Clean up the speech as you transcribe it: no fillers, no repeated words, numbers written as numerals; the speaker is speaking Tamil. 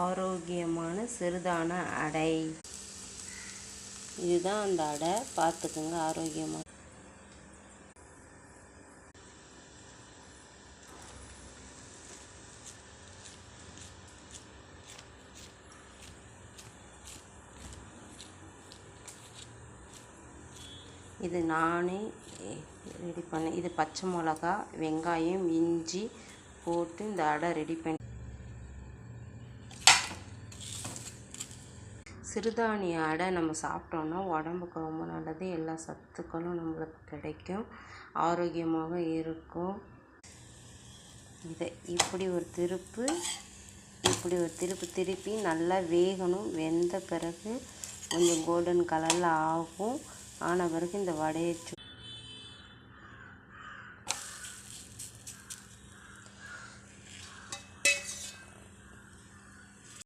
ஆரோக்கியமான சிறுதான அடை. இதுதான் அந்த அடை, பார்த்துக்குங்க. ஆரோக்கியமாக இது நானே ரெடி பண்ணேன். இது பச்சை மிளகா, வெங்காயம், இஞ்சி போட்டு இந்த அடை ரெடி பண்ணி. சிறுதானிய அடை நம்ம சாப்பிட்டோன்னா உடம்புக்கு ரொம்ப நல்லது. எல்லா சத்துக்களும் நம்மளுக்கு கிடைக்கும், ஆரோக்கியமாக இருக்கும். இதை இப்படி ஒரு திருப்பி நல்லா வேகணும். வெந்த பிறகு கொஞ்சம் கோல்டன் கலரில் ஆகும். ஆன பிறகு இந்த வடையை